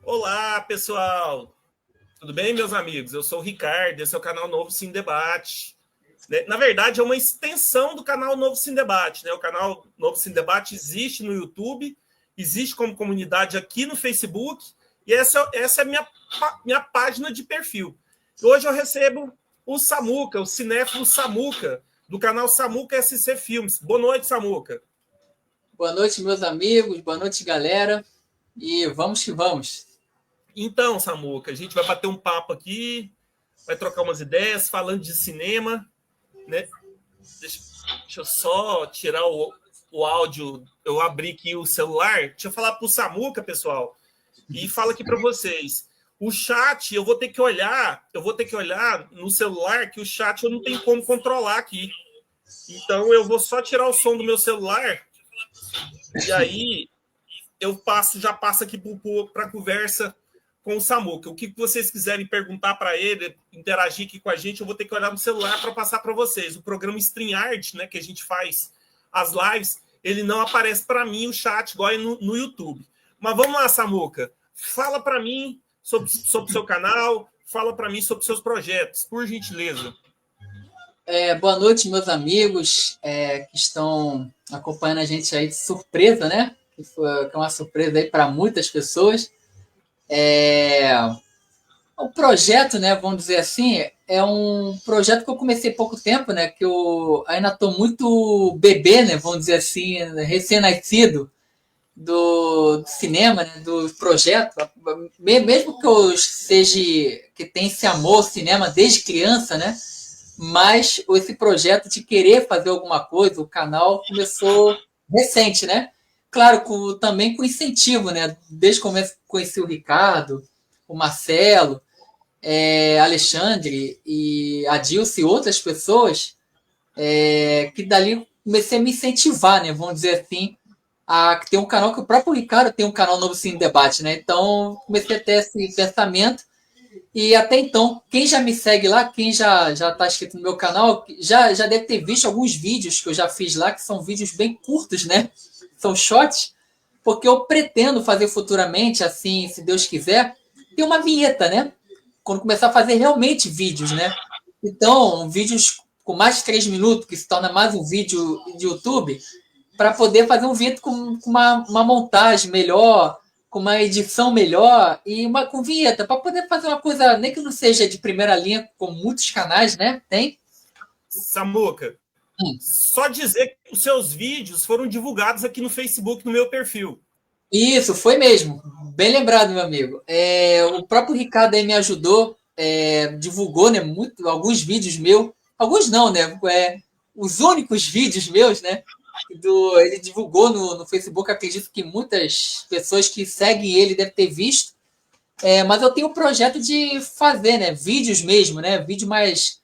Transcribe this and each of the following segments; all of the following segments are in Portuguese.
Olá, pessoal! Tudo bem, meus amigos? Eu sou o Ricardo, esse é o canal Novo Sim Debate. Na verdade, é uma extensão do canal Novo Sim Debate. Né? O canal Novo Sim Debate existe no YouTube, existe como comunidade aqui no Facebook, e essa é a minha página de perfil. Hoje eu recebo o Samuca, o cinéfilo Samuca, do canal Samuca SC Filmes. Boa noite, Samuca. Boa noite, meus amigos. Boa noite, galera. E vamos que vamos. Então, Samuca, a gente vai bater um papo aqui, vai trocar umas ideias, falando de cinema, né? Deixa eu só tirar o áudio. Eu abri aqui o celular. Deixa eu falar para o Samuca, pessoal, e fala aqui para vocês. O chat, eu vou ter que olhar no celular, que o chat eu não tenho como controlar aqui. Então eu vou só tirar o som do meu celular e aí já passo aqui para a conversa com o Samuca. O que vocês quiserem perguntar para ele, interagir aqui com a gente, eu vou ter que olhar no celular para passar para vocês. O programa StreamYard, né, que a gente faz as lives, ele não aparece para mim o chat igual no YouTube. Mas vamos lá, Samuca. Fala para mim sobre o seu canal, fala para mim sobre seus projetos, por gentileza. Boa noite, meus amigos que estão acompanhando a gente aí de surpresa, né? Que é uma surpresa aí para muitas pessoas. O projeto, né, vamos dizer assim, é um projeto que eu comecei há pouco tempo, né? Que eu ainda estou muito bebê, né? Vamos dizer assim, recém-nascido do cinema, né, do projeto. Mesmo que eu seja que tenha esse amor ao cinema desde criança, né? Mas esse projeto de querer fazer alguma coisa, o canal começou recente, né? Claro, também com incentivo, né? Desde que eu conheci o Ricardo, o Marcelo, Alexandre e a Dilce e outras pessoas, que dali comecei a me incentivar, né? Vamos dizer assim, a ter um canal que o próprio Ricardo tem um canal Novo Cine Debate, né? Então comecei a ter esse pensamento. E até então, quem já me segue lá, quem já está inscrito no meu canal, já deve ter visto alguns vídeos que eu já fiz lá, que são vídeos bem curtos, né? São shots, porque eu pretendo fazer futuramente, assim, se Deus quiser, ter uma vinheta, né? Quando começar a fazer realmente vídeos, né? Então, vídeos com mais de 3 minutos, que se torna mais um vídeo de YouTube, para poder fazer um vídeo com uma montagem melhor, com uma edição melhor e uma com vinheta, para poder fazer uma coisa, nem que não seja de primeira linha, como muitos canais, né? Tem. Samuca, só dizer que os seus vídeos foram divulgados aqui no Facebook, no meu perfil. Isso, foi mesmo. Bem lembrado, meu amigo. O próprio Ricardo aí me ajudou, divulgou, né, alguns vídeos meus. Alguns não, né? Os únicos vídeos meus, né? Ele divulgou no Facebook. Acredito que muitas pessoas que seguem ele devem ter visto. Mas eu tenho o projeto de fazer, né? Vídeos mesmo, né? Vídeo mais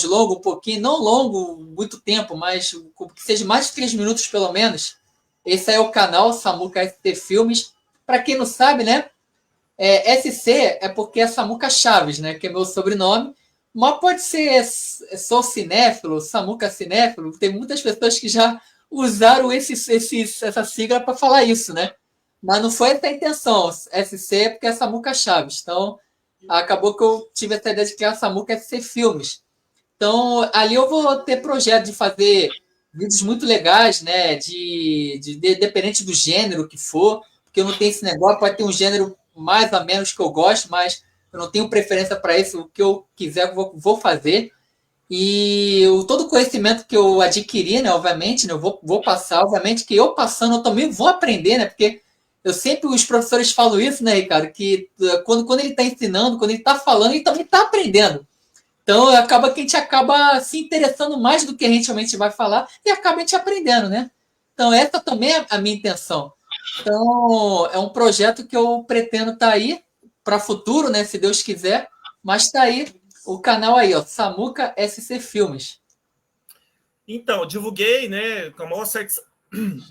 longo, um pouquinho. Não longo, muito tempo, mas que seja mais de 3 minutos, pelo menos. Esse é o canal Samuca SC Filmes. Para quem não sabe, né? SC é porque é Samuca Chaves, né? Que é meu sobrenome. Mas pode ser sou cinéfilo, Samuca cinéfilo. Tem muitas pessoas que já usaram essa sigla para falar isso, né? Mas não foi essa a intenção. SC é porque é Samuca Chaves. Então, acabou que eu tive essa ideia de criar Samuca SC Filmes. Então, ali eu vou ter projeto de fazer vídeos muito legais, né? Dependente do gênero que for, porque eu não tenho esse negócio, pode ter um gênero mais ou menos que eu gosto, mas eu não tenho preferência para isso. O que eu quiser, eu vou fazer. E todo o conhecimento que eu adquiri, né, obviamente, né, eu vou passar, obviamente que eu passando eu também vou aprender, né, porque eu sempre, os professores falam isso, né, Ricardo, que quando ele está ensinando, quando ele está falando, ele também está aprendendo. Então, acaba que a gente acaba se interessando mais do que a gente realmente vai falar e acaba a gente aprendendo, né? Então, essa também é a minha intenção. Então, é um projeto que eu pretendo estar aí para futuro, né? Se Deus quiser. Mas está aí o canal aí, ó, Samuca SC Filmes. Então, divulguei, né,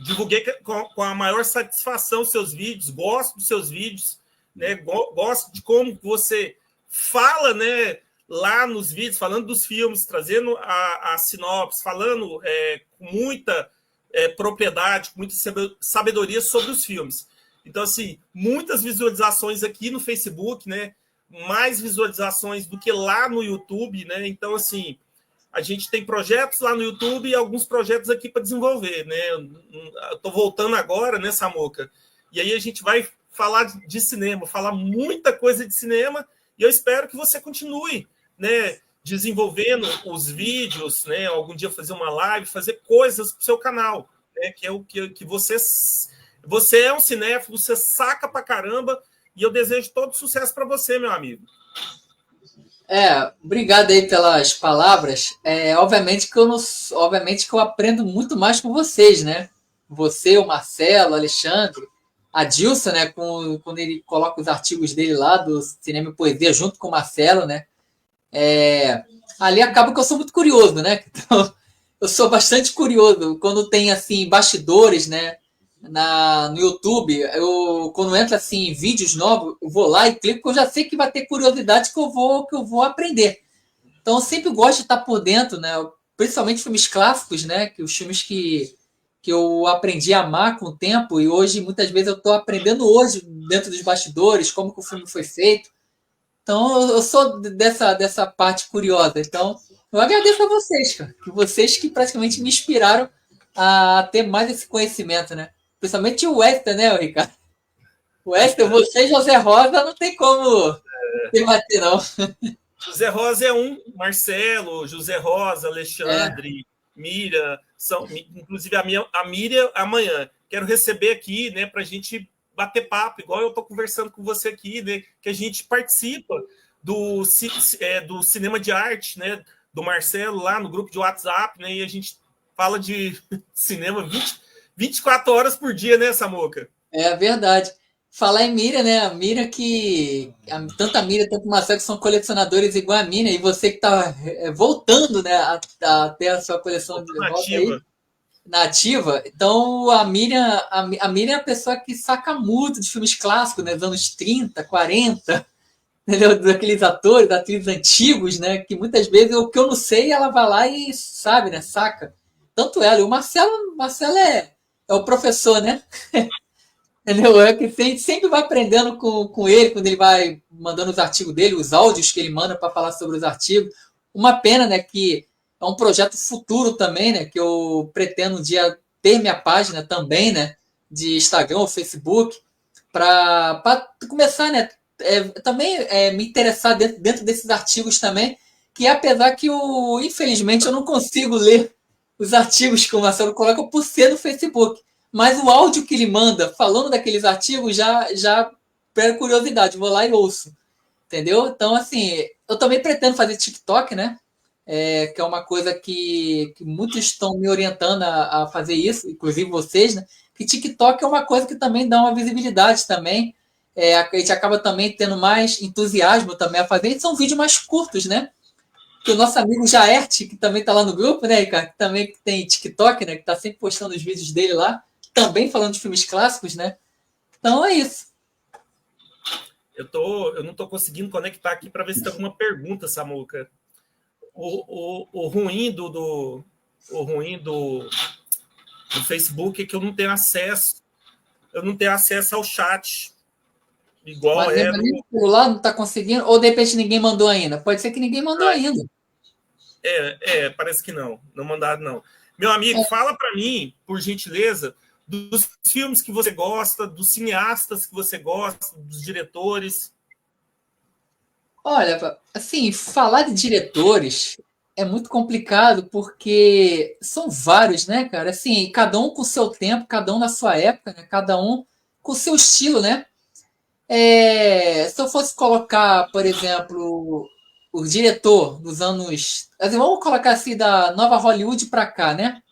divulguei com a maior satisfação seus vídeos, gosto dos seus vídeos, né, gosto de como você fala, né, lá nos vídeos, falando dos filmes, trazendo a sinopse, falando com muita propriedade, com muita sabedoria sobre os filmes. Então, assim, muitas visualizações aqui no Facebook, né? Mais visualizações do que lá no YouTube, né? Então, assim, a gente tem projetos lá no YouTube e alguns projetos aqui para desenvolver, né? Estou voltando agora, né, Samuca? E aí a gente vai falar de cinema, falar muita coisa de cinema, e eu espero que você continue, né, desenvolvendo os vídeos, né? Algum dia fazer uma live, fazer coisas para o seu canal, né? Que é o que você é um cinéfilo, você saca pra caramba, e eu desejo todo sucesso para você, meu amigo. Obrigado aí pelas palavras. Obviamente que eu aprendo muito mais com vocês, né? Você, o Marcelo, o Alexandre, a Dilson, né? Quando ele coloca os artigos dele lá do Cinema e Poesia junto com o Marcelo, né? Ali acaba que eu sou muito curioso, né? Então, eu sou bastante curioso quando tem assim bastidores, né? No YouTube, quando entra assim vídeos novos, eu vou lá e clico, porque eu já sei que vai ter curiosidade que eu vou aprender. Então eu sempre gosto de estar por dentro, né? Principalmente filmes clássicos, né? Que os filmes que eu aprendi a amar com o tempo, e hoje muitas vezes eu estou aprendendo hoje dentro dos bastidores como que o filme foi feito. Então eu sou dessa parte curiosa. Então eu agradeço a vocês, cara, que vocês que praticamente me inspiraram a ter mais esse conhecimento, né? Principalmente o Wester, né, Ricardo? O Wester, você e José Rosa não tem como debater, não. José Rosa é um, Marcelo, José Rosa, Alexandre, Miriam, inclusive a Miriam amanhã. Quero receber aqui, né, para a gente bater papo, igual eu estou conversando com você aqui, né, que a gente participa do cinema de arte, né, do Marcelo lá no grupo de WhatsApp, né, e a gente fala de cinema 24 horas por dia, né, Samuca? É verdade. Falar em Miriam, né? A Miriam tanto a Miriam quanto o Marcelo que são colecionadores igual a Miriam, e você que está voltando, né, a ter a sua coleção de volta aí, nativa. Então a Miriam é a pessoa que saca muito de filmes clássicos, né, dos anos 30, 40, entendeu? Daqueles atrizes antigos, né? Que muitas vezes o que eu não sei, ela vai lá e sabe, né? Saca. Tanto ela. E o Marcelo é o professor, né? Entendeu? É que a gente sempre vai aprendendo com ele, quando ele vai mandando os artigos dele, os áudios que ele manda para falar sobre os artigos. Uma pena, né? Que é um projeto futuro também, né? Que eu pretendo um dia ter minha página também, né? De Instagram ou Facebook, para começar, né? Também me interessar dentro desses artigos também, que apesar que infelizmente eu não consigo ler os artigos que o Marcelo coloca por ser no Facebook, mas o áudio que ele manda falando daqueles artigos já pega curiosidade, vou lá e ouço, entendeu? Então, assim, eu também pretendo fazer TikTok, né? Que é uma coisa que muitos estão me orientando a fazer isso, inclusive vocês, né? Que TikTok é uma coisa que também dá uma visibilidade também. A gente acaba também tendo mais entusiasmo também a fazer. E são vídeos mais curtos, né? Que o nosso amigo Jaerte, que também está lá no grupo, né, Ricardo? Que também tem TikTok, né? Que está sempre postando os vídeos dele lá, também falando de filmes clássicos, né? Então é isso. Eu não estou conseguindo conectar aqui para ver se tem alguma pergunta, Samuca. O ruim do Facebook é que eu não tenho acesso. Eu não tenho acesso ao chat. Igual Mas era. O celular não está conseguindo, ou de repente ninguém mandou ainda. Pode ser que ninguém mandou ainda. Parece que não. Não mandaram, não. Meu amigo, fala para mim, por gentileza, dos filmes que você gosta, dos cineastas que você gosta, dos diretores. Olha, assim, falar de diretores é muito complicado porque são vários, né, cara? Assim, cada um com o seu tempo, cada um na sua época, né? Cada um com o seu estilo, né? Se eu fosse colocar, por exemplo, o diretor dos anos. Assim, vamos colocar assim, da nova Hollywood para cá, né?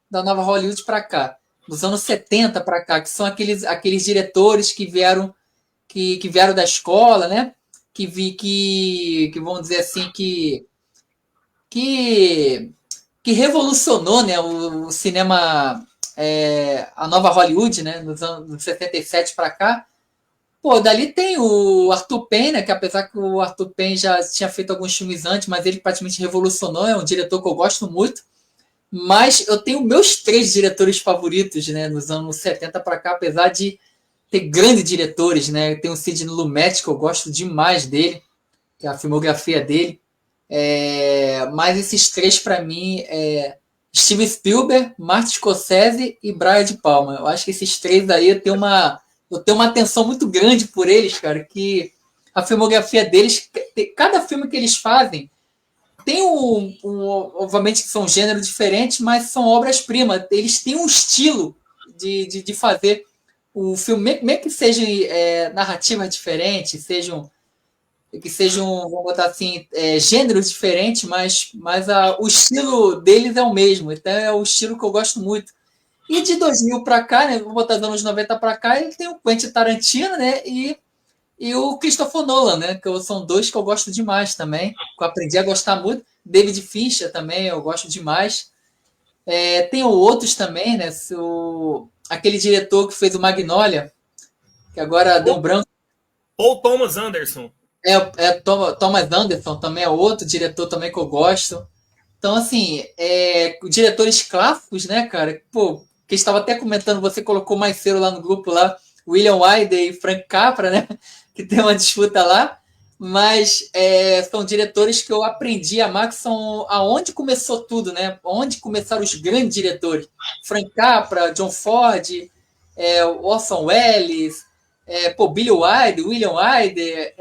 Da nova Hollywood para cá. Dos anos 70 para cá, que são aqueles diretores que vieram que vieram da escola, né? Que vamos dizer assim, que, que revolucionou, né, o cinema, a nova Hollywood, né? Nos anos 77 para cá. Pô, dali tem o Arthur Penn, né, que apesar que o Arthur Penn já tinha feito alguns filmes antes, mas ele praticamente revolucionou, é um diretor que eu gosto muito. Mas eu tenho meus 3 diretores favoritos, né, nos anos 70 para cá, apesar de tem grandes diretores, né? Tem o Sidney Lumet, que eu gosto demais dele, que é a filmografia dele. Mas esses três, para mim, Steven Spielberg, Martin Scorsese e Brian De Palma. Eu acho que esses três aí eu tenho uma atenção muito grande por eles, cara, que a filmografia deles, cada filme que eles fazem, tem obviamente que são gêneros diferentes, mas são obras-primas. Eles têm um estilo de fazer o filme, mesmo que sejam narrativas diferentes, vamos botar assim, gêneros diferentes, mas o estilo deles é o mesmo. Então é o estilo que eu gosto muito. E de 2000 para cá, né, vou botar dos anos 90 para cá, ele tem o Quentin Tarantino, né, e o Christopher Nolan, né, que são dois que eu gosto demais também, que eu aprendi a gostar muito. David Fincher também, eu gosto demais. Tem outros também, né, aquele diretor que fez o Magnolia, que agora deu um branco. Paul Thomas Anderson. Thomas Anderson também é outro diretor também que eu gosto. Então, assim, diretores clássicos, né, cara? Pô, que estava até comentando, você colocou mais cedo lá no grupo lá, William Wyler e Frank Capra, né? Que tem uma disputa lá. Mas são diretores que eu aprendi a amar, que são aonde começou tudo, né? Onde começaram os grandes diretores. Frank Capra, John Ford, Orson Welles, Billy Wilder, William Wyler,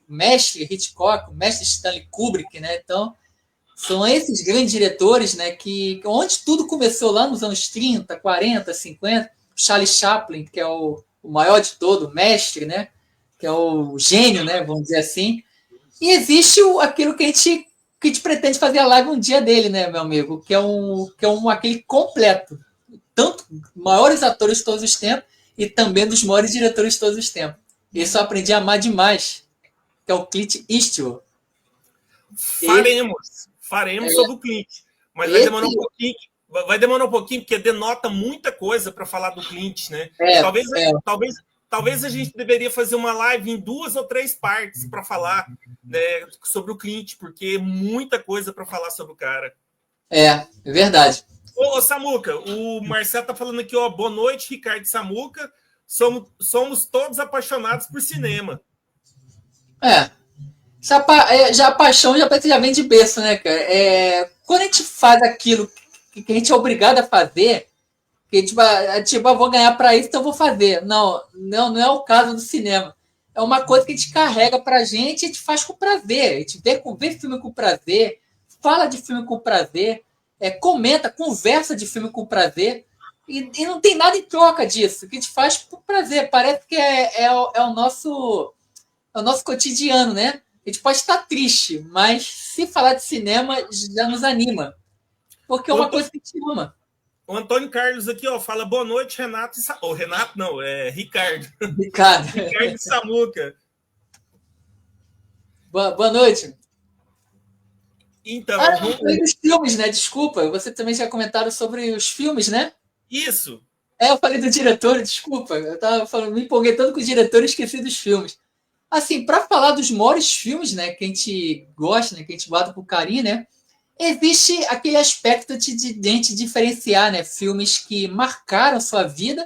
mestre Hitchcock, mestre Stanley Kubrick, né? Então, são esses grandes diretores, né, que onde tudo começou lá nos anos 30, 40, 50, Charlie Chaplin, que é o maior de todo, o mestre, né, que é o gênio, né, vamos dizer assim. E existe aquilo que a gente pretende fazer a live um dia dele, né, meu amigo, que é aquele completo, tanto maiores atores de todos os tempos e também dos maiores diretores de todos os tempos. Isso eu aprendi a amar demais, que é o Clint Eastwood. Faremos sobre o Clint, mas vai demorar um pouquinho. Vai demorar um pouquinho, porque denota muita coisa para falar do Clint, né? Talvez a gente deveria fazer uma live em 2 ou 3 partes para falar, né, sobre o Clint, porque é muita coisa para falar sobre o cara. É verdade. Ô, Samuca, o Marcelo tá falando aqui, ó, boa noite, Ricardo e Samuca. Somos todos apaixonados por cinema. Já a paixão já vem de berço, né, cara? Quando a gente faz aquilo que a gente é obrigado a fazer, que eu vou ganhar para isso, então eu vou fazer. Não é o caso do cinema. É uma coisa que a gente carrega pra gente e a gente faz com prazer. A gente vê filme com prazer, fala de filme com prazer, comenta, conversa de filme com prazer, e não tem nada em troca disso, que a gente faz por prazer. Parece que é o nosso cotidiano, né? A gente pode estar triste, mas se falar de cinema já nos anima. Porque é uma coisa que a gente ama. O Antônio Carlos aqui, ó, fala boa noite, Renato e Renato não, Ricardo. Ricardo e Samuca. Boa noite. Então, eu falei dos filmes, né? Desculpa, você também já comentaram sobre os filmes, né? Isso. Eu falei do diretor, desculpa. Eu tava falando, me empolguei tanto com o diretor e esqueci dos filmes. Assim, para falar dos maiores filmes, né, que a gente gosta, né, que a gente guarda com carinho, né, existe aquele aspecto de gente diferenciar, né, filmes que marcaram sua vida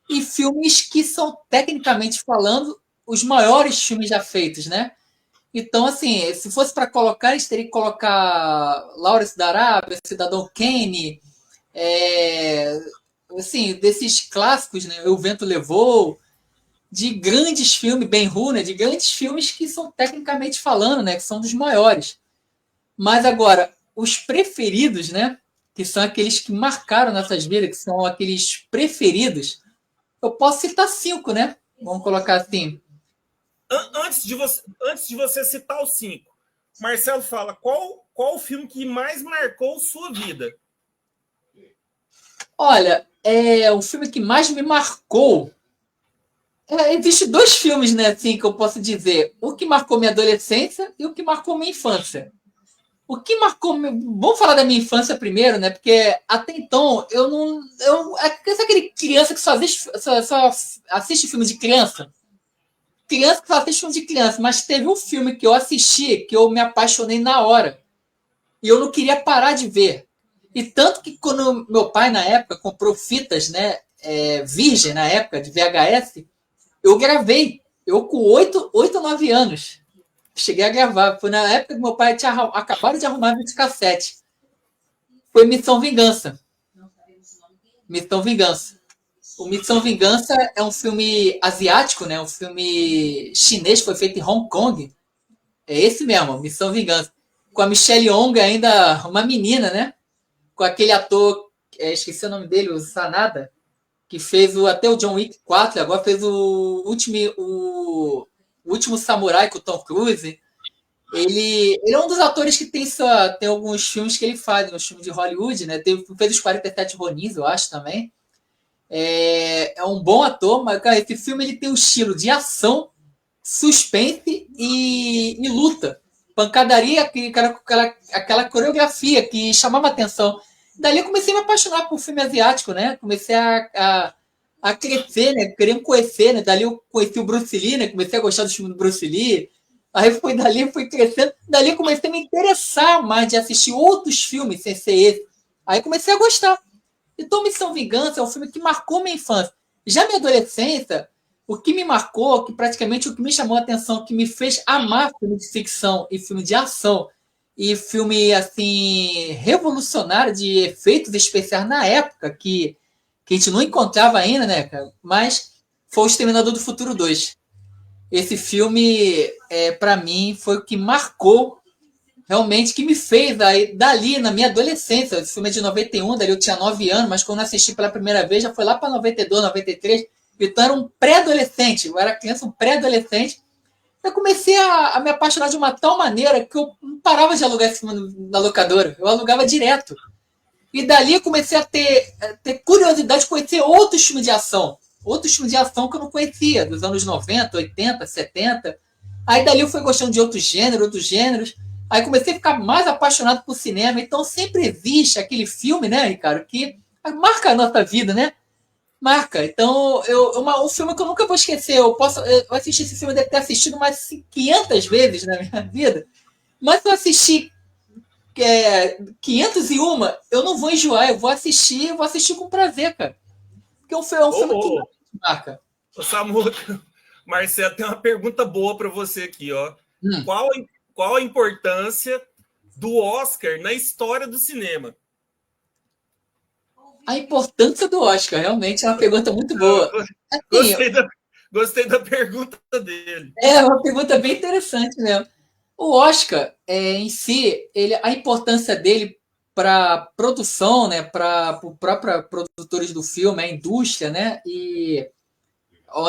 e filmes que são, tecnicamente falando, os maiores filmes já feitos, né? Então, assim, se fosse para colocar, a gente teria que colocar Lawrence da Arábia, Cidadão Kane, assim, desses clássicos, né, O Vento Levou, de grandes filmes, Ben-Hur, né, de grandes filmes que são, tecnicamente falando, né, que são dos maiores. Mas agora, os preferidos, né, que são aqueles que marcaram nossas vidas, que são aqueles preferidos, eu posso citar 5, né? Vamos colocar assim. Antes de você citar os 5, Marcelo fala, qual o filme que mais marcou sua vida? Olha, o filme que mais me marcou... Existem 2 filmes, né, assim, que eu posso dizer. O que marcou minha adolescência e o que marcou minha infância. O que marcou... Vamos falar da minha infância primeiro, né? Porque até então eu não... sou aquele criança que só assiste filme de criança. Criança que só assiste filme de criança. Mas teve um filme que eu assisti que eu me apaixonei na hora. E eu não queria parar de ver. E tanto que quando meu pai, na época, comprou fitas, né? virgem na época, de VHS, eu gravei. Eu com 8 ou 9 anos. Cheguei a gravar. Foi na época que meu pai tinha acabado de arrumar videocassete. Foi Missão Vingança. Missão Vingança. O Missão Vingança é um filme asiático, né? Um filme chinês, foi feito em Hong Kong. É esse mesmo, Missão Vingança. Com a Michelle Yeoh ainda uma menina, né? Com aquele ator, esqueci o nome dele, o Sanada, que fez até o John Wick 4, agora fez o último Samurai com o Tom Cruise. Ele é um dos atores que tem alguns filmes que ele faz, uns filmes de Hollywood, né? Fez os 47 Ronins, eu acho, também. É um bom ator, mas cara, esse filme ele tem um estilo de ação, suspense e luta. Pancadaria, aquela coreografia que chamava atenção. Dali eu comecei a me apaixonar por filme asiático, né? Comecei a crescer, né? Querendo conhecer, né? Dali eu conheci o Bruce Lee, né? Comecei a gostar do filme do Bruce Lee. Aí fui crescendo. Dali eu comecei a me interessar mais de assistir outros filmes sem ser esse. Aí comecei a gostar. Então, Missão Vingança é um filme que marcou minha infância. Já minha adolescência, o que me marcou, que praticamente o que me chamou a atenção, que me fez amar filme de ficção e filme de ação, e filme, assim, revolucionário de efeitos especiais na época, que a gente não encontrava ainda, né, cara? Mas foi O Exterminador do Futuro 2. Esse filme, para mim, foi o que marcou realmente, que me fez aí, dali, na minha adolescência. Esse filme é de 91, dali eu tinha 9 anos, mas quando eu assisti pela primeira vez, já foi lá para 92, 93. Então eu era um pré-adolescente, eu era criança, um pré-adolescente. Eu comecei a me apaixonar de uma tal maneira que eu não parava de alugar esse filme na locadora. Eu alugava direto. E dali eu comecei a ter curiosidade de conhecer outros filmes de ação. Outros filmes de ação que eu não conhecia, dos anos 90, 80, 70. Aí dali eu fui gostando de outros gêneros. Aí comecei a ficar mais apaixonado por cinema. Então sempre existe aquele filme, né, Ricardo, que marca a nossa vida, né? Marca. Então, um filme que eu nunca vou esquecer. Eu assisti esse filme, eu devo ter assistido mais 500 vezes na minha vida. Mas se eu assistir 501, eu não vou enjoar. Eu vou assistir com prazer, cara. Porque é um filme que marca. Ô, Samuca, Marcelo, tem uma pergunta boa para você aqui, ó. Qual a importância do Oscar na história do cinema? A importância do Oscar, realmente, é uma pergunta muito boa. Assim, gostei da pergunta dele. É uma pergunta bem interessante mesmo. O Oscar, em si, a importância dele para a produção, né, para os próprios produtores do filme, a indústria, né, e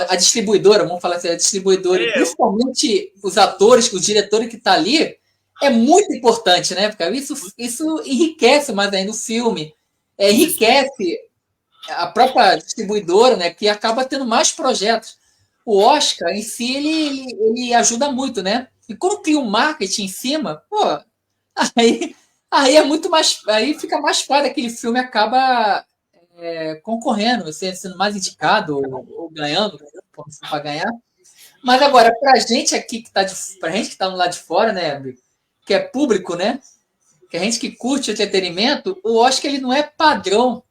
a distribuidora, vamos falar assim, a distribuidora, e principalmente os atores, os diretores que estão ali, é muito importante, né, porque isso enriquece mais ainda o filme, enriquece a própria distribuidora, né, que acaba tendo mais projetos. O Oscar, em si, ele ajuda muito, né? E quando cria um marketing em cima, pô, aí é muito mais. Aí fica mais fácil, aquele filme acaba concorrendo, sendo mais indicado ou ganhando, como se for para ganhar. Mas agora, pra gente aqui pra gente que tá no lado de fora, né, que é público, né? Que a gente que curte o entretenimento, o Oscar ele não é padrão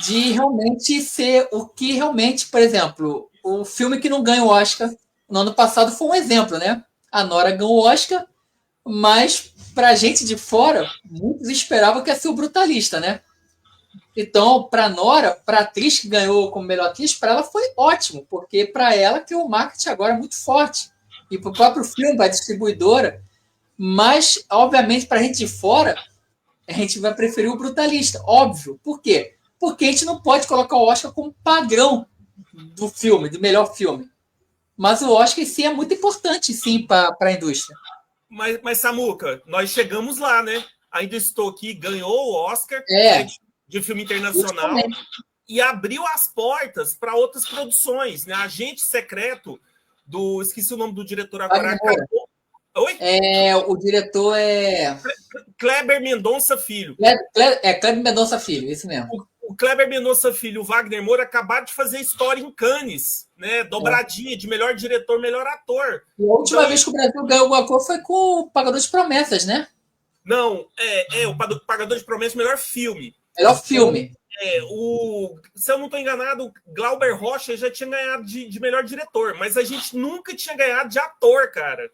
de realmente ser o que realmente, por exemplo, o filme que não ganha o Oscar no ano passado foi um exemplo, né? A Nora ganhou o Oscar, mas pra gente de fora, muitos esperavam que ia ser o Brutalista, né? Então, pra Nora, pra atriz que ganhou como melhor atriz, para ela foi ótimo, porque para ela que o marketing agora é muito forte. E pro próprio filme, para a distribuidora. Mas, obviamente, pra gente de fora, a gente vai preferir o Brutalista, óbvio. Por quê? Porque a gente não pode colocar o Oscar como padrão do filme, do melhor filme. Mas o Oscar em si é muito importante, sim, para a indústria. Mas, Samuca, nós chegamos lá, né? Ainda estou aqui, ganhou o Oscar de filme internacional e abriu as portas para outras produções, né? Agente Secreto esqueci o nome do diretor agora. Oi? O diretor é Kleber Mendonça Filho. Kleber Mendonça Filho, isso mesmo. O Kleber Mendonça Filho e o Wagner Moura acabaram de fazer história em Cannes, né? Dobradinha de melhor diretor, melhor ator. E a última vez que o Brasil ganhou alguma coisa foi com o Pagador de Promessas, né? Não, o Pagador de Promessas, melhor filme. Melhor filme. Se eu não estou enganado, o Glauber Rocha já tinha ganhado de melhor diretor, mas a gente nunca tinha ganhado de ator, cara.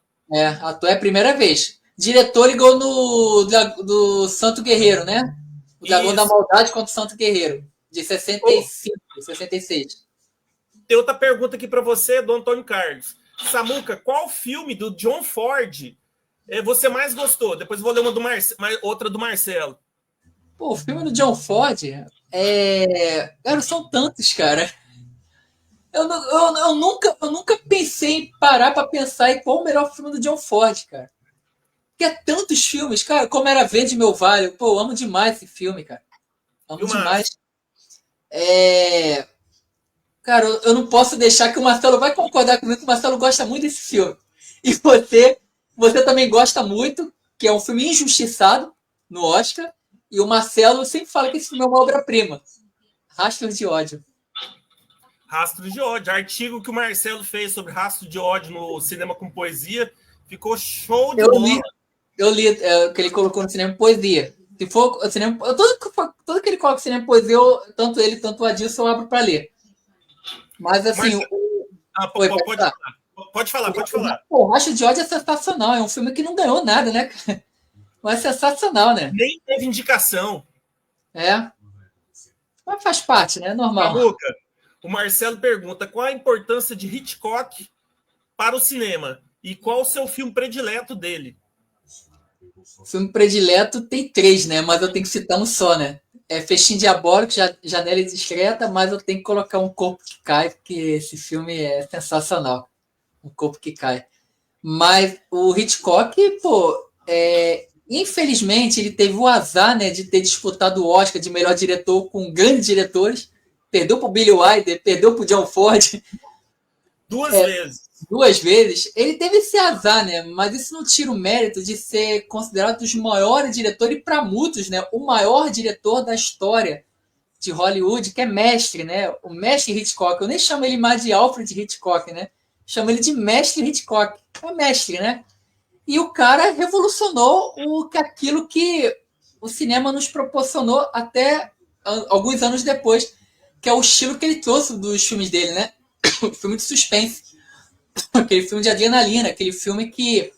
Ator é a primeira vez. Diretor ligou do Santo Guerreiro, né? O Dragão da Maldade contra o Santo Guerreiro, de 65, 66. Tem outra pergunta aqui para você, do Antônio Carlos. Samuca, qual filme do John Ford você mais gostou? Depois vou ler outra do Marcelo. Pô, o filme do John Ford Cara, são tantos, cara. Eu nunca pensei em parar para pensar em qual o melhor filme do John Ford, cara. Porque é tantos filmes, cara, como Era Verde Meu Vale. Pô, eu amo demais esse filme, cara. Amo demais. Cara, eu não posso deixar que o Marcelo vai concordar comigo que o Marcelo gosta muito desse filme. E você também gosta muito, que é um filme injustiçado no Oscar. E o Marcelo sempre fala que esse filme é uma obra-prima. Rastros de Ódio. Rastros de Ódio. Artigo que o Marcelo fez sobre Rastros de Ódio no Cinema com Poesia. Ficou show de bola. Eu li que ele colocou no Cinema com Poesia. Se for o cinema, todo que ele coloca no Cinema com Poesia, tanto ele, tanto o Adilson, eu abro para ler. Mas assim... Pode falar. O Rastros de Ódio é sensacional. É um filme que não ganhou nada, né? Mas é sensacional, né? Nem teve indicação. Mas faz parte, né? Normal. Samuca, o Marcelo pergunta qual a importância de Hitchcock para o cinema e qual o seu filme predileto dele? O filme predileto tem 3, né? Mas eu tenho que citar um só, né? Festim Diabólico, Janela Indiscreta, mas eu tenho que colocar Um Corpo que Cai, porque esse filme é sensacional. Um Corpo que Cai. Mas o Hitchcock, infelizmente, ele teve o azar, né, de ter disputado o Oscar de melhor diretor com grandes diretores. Perdeu para o Billy Wilder, perdeu para o John Ford. Duas vezes. Ele teve esse azar, né? Mas isso não tira o mérito de ser considerado um dos maiores diretores, e para muitos, né, o maior diretor da história de Hollywood, que é mestre, né? O mestre Hitchcock. Eu nem chamo ele mais de Alfred Hitchcock, né? Chamo ele de mestre Hitchcock. É mestre, né? E o cara revolucionou aquilo que o cinema nos proporcionou até alguns anos depois, que é o estilo que ele trouxe dos filmes dele, né? O filme de suspense. Aquele filme de adrenalina, aquele filme que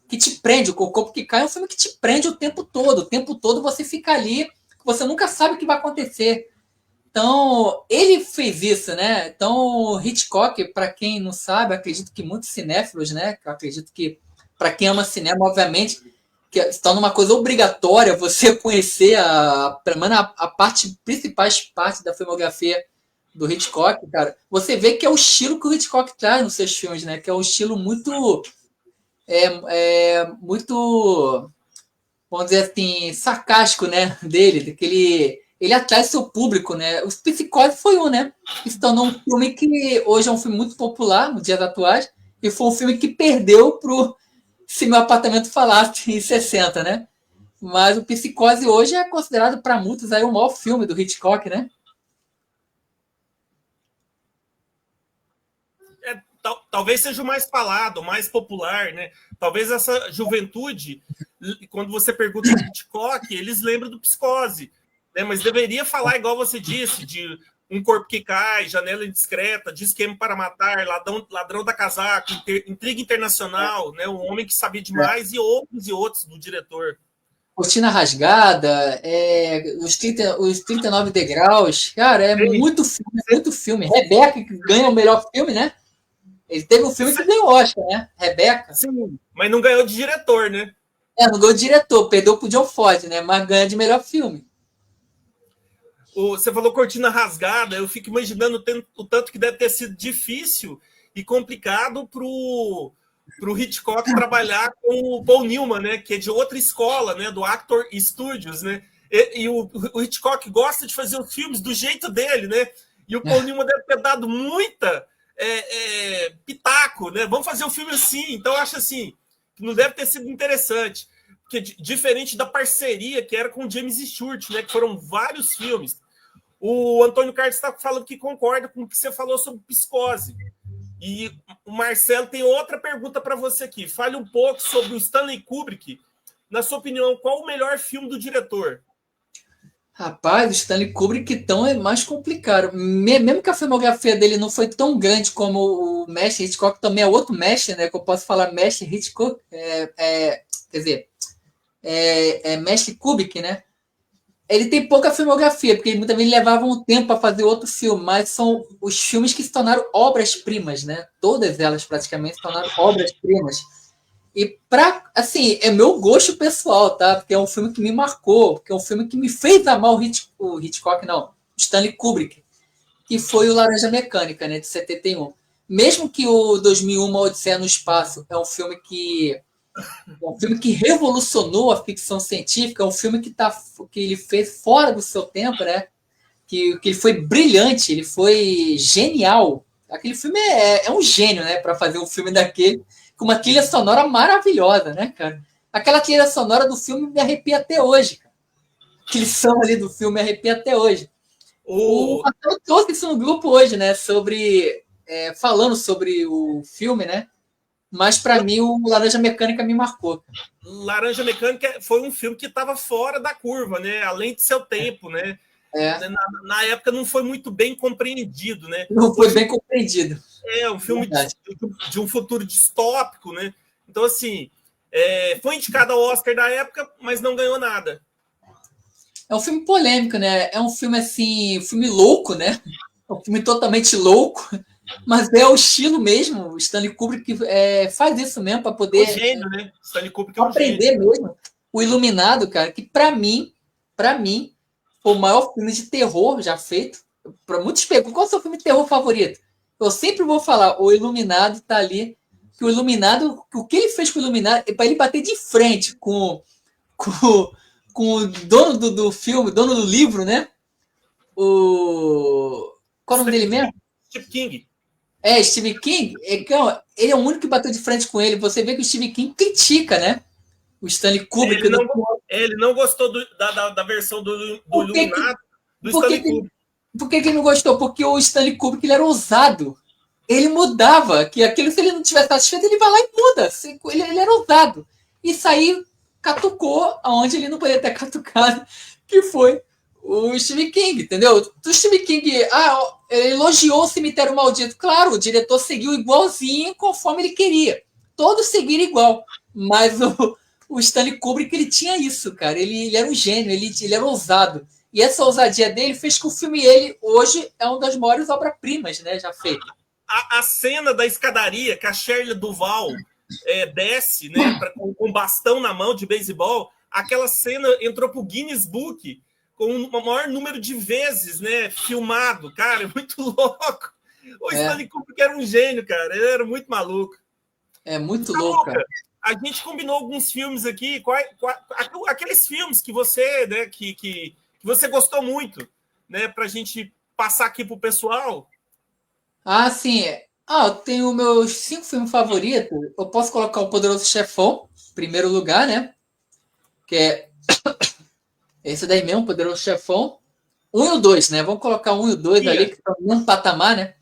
te prende. O Corpo que Cai é um filme que te prende o tempo todo. O tempo todo você fica ali, você nunca sabe o que vai acontecer. Então, ele fez isso, né? Então, Hitchcock, para quem não sabe, acredito que muitos cinéfilos, né? Eu acredito que para quem ama cinema, obviamente, que está numa coisa obrigatória você conhecer pelo menos a principais partes da filmografia do Hitchcock, cara. Você vê que é o estilo que o Hitchcock traz nos seus filmes, né? Que é um estilo muito muito, vamos dizer assim, sarcástico, né? Dele, daquele ele atrai seu público, né? Os Psicose foi né? Que se tornou um filme que hoje é um filme muito popular nos dias atuais e foi um filme que perdeu pro Se Meu Apartamento Falasse em 60, né? Mas o Psicose hoje é considerado para muitos aí o maior filme do Hitchcock, né? Talvez seja o mais falado, o mais popular, né? Talvez essa juventude, quando você pergunta do Hitchcock, eles lembram do Psicose, né? Mas deveria falar igual você disse, de Um Corpo que Cai, Janela Indiscreta, De Esquema para Matar, Ladrão da Casaca, Intriga Internacional, né? Um Homem que Sabia Demais e outros do diretor. Cortina Rasgada, os 39 Degraus, cara, é muito filme. Rebeca, que ganha o melhor filme, né? Ele teve um filme que ganhou Oscar, né? Rebeca. Sim, mas não ganhou de diretor, né? Não ganhou de diretor, perdeu pro John Ford, né? Mas ganha de melhor filme. Você falou Cortina Rasgada, eu fico imaginando o tanto que deve ter sido difícil e complicado pro Hitchcock trabalhar com o Paul Newman, né? Que é de outra escola, né? Do Actor Studios, né? E o Hitchcock gosta de fazer os filmes do jeito dele, né? E o Paul Newman deve ter dado muita pitaco, né? Vamos fazer um filme assim. Então, eu acho assim, que não deve ter sido interessante. Porque, diferente da parceria que era com o James Stewart, né? Que foram vários filmes. O Antônio Carlos está falando que concorda com o que você falou sobre Psicose. E o Marcelo tem outra pergunta para você aqui. Fale um pouco sobre o Stanley Kubrick. Na sua opinião, qual o melhor filme do diretor? Rapaz, o Stanley Kubrick então é mais complicado. Mesmo que a filmografia dele não foi tão grande como o mestre Hitchcock, também é outro mestre, né? Que eu posso falar mestre Hitchcock, quer dizer, mestre Kubrick, né? Ele tem pouca filmografia, porque muitas vezes levavam um tempo para fazer outro filme, mas são os filmes que se tornaram obras-primas, né? Todas elas praticamente se tornaram obras-primas. E assim, é meu gosto pessoal, tá? Porque é um filme que me marcou, porque é um filme que me fez amar o Hitchcock, não, o Stanley Kubrick, que foi o Laranja Mecânica, né, de 71. Mesmo que o 2001, Uma Odisseia no Espaço é um filme que revolucionou a ficção científica, é um filme que ele fez fora do seu tempo, né? Que ele foi brilhante, ele foi genial. Aquele filme é um gênio, né? Para fazer um filme daquele com uma trilha sonora maravilhosa, né, cara? Aquela trilha sonora do filme me arrepia até hoje, cara. Aquele som ali do filme me arrepia até hoje. O Marcelo trouxe isso no grupo hoje, né? Falando sobre o filme, né? Mas para mim o Laranja Mecânica me marcou. Laranja Mecânica foi um filme que estava fora da curva, né? Além de seu tempo, né? Na época não foi muito bem compreendido, né? Não foi bem compreendido. É um filme de um futuro distópico, né? Então, assim, foi indicado ao Oscar da época, mas não ganhou nada. É um filme polêmico, né? É um filme assim, um filme louco, né? É um filme totalmente louco, mas é o estilo mesmo. O Stanley Kubrick faz isso mesmo para poder É um gênio, né? Stanley Kubrick é um aprender gênio. mesmo. O Iluminado, cara, que para mim, foi o maior filme de terror já feito. Para muitos perguntam, qual é o seu filme de terror favorito? Eu sempre vou falar, o Iluminado tá ali. Que o Iluminado, o que ele fez com o Iluminado é para ele bater de frente com, com o dono do filme, dono do livro, né? Qual é o nome dele mesmo? Stephen King. Stephen King. Ele é o único que bateu de frente com ele. Você vê que o Stephen King critica, né? O Stanley Kubrick. Ele não gostou da versão do Iluminado do Stanley Kubrick. Por que ele não gostou? Porque o Stanley Kubrick ele era ousado. Ele mudava. Que aquilo, se ele não tivesse satisfeito, ele vai lá e muda. Ele era ousado. Isso aí catucou aonde ele não poderia ter catucado, que foi o Stephen King, entendeu? O Stephen King ele elogiou o Cemitério Maldito. Claro, o diretor seguiu igualzinho conforme ele queria. Todos seguiram igual. Mas o Stanley Kubrick, ele tinha isso, cara. Ele era um gênio, ele era ousado. E essa ousadia dele fez que o filme, ele, hoje, é uma das maiores obras-primas, né, já feita. A cena da escadaria que a Shirley Duval desce, né, com bastão na mão de beisebol, aquela cena entrou pro Guinness Book com o maior número de vezes, né, filmado. Cara, é muito louco. O Stanley Kubrick era um gênio, cara. Ele era muito maluco. É muito louco, cara. A gente combinou alguns filmes aqui, aqueles filmes que você, né, que você gostou muito, né, pra gente passar aqui pro pessoal. Sim. Eu tenho meus 5 filmes favoritos. Eu posso colocar o Poderoso Chefão, em primeiro lugar, né? Que é esse daí mesmo, Poderoso Chefão. 1 e o 2, né? Vamos colocar 1 e o 2 ali, que estão num patamar, né?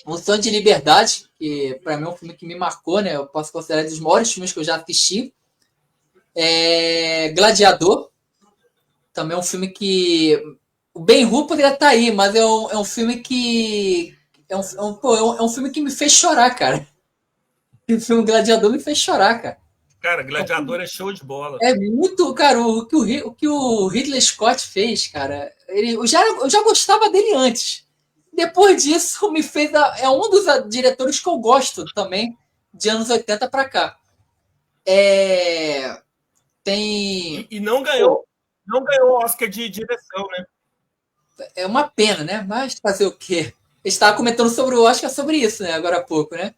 Um Sonho de Liberdade, que para mim é um filme que me marcou, né? Eu posso considerar um dos maiores filmes que eu já assisti. Gladiador, também é um filme que o Ben-Hur poderia estar aí, mas é um filme que é um filme que me fez chorar, cara. O filme Gladiador me fez chorar, cara. Cara, Gladiador é show de bola. É muito, cara, o que o Ridley Scott fez, cara. Eu já gostava dele antes. Depois disso, me fez. É um dos diretores que eu gosto também, de anos 80 pra cá. Tem. E não ganhou o Oscar de direção, né? É uma pena, né? Mas fazer o quê? A gente estava comentando sobre o Oscar sobre isso, né? Agora há pouco, né?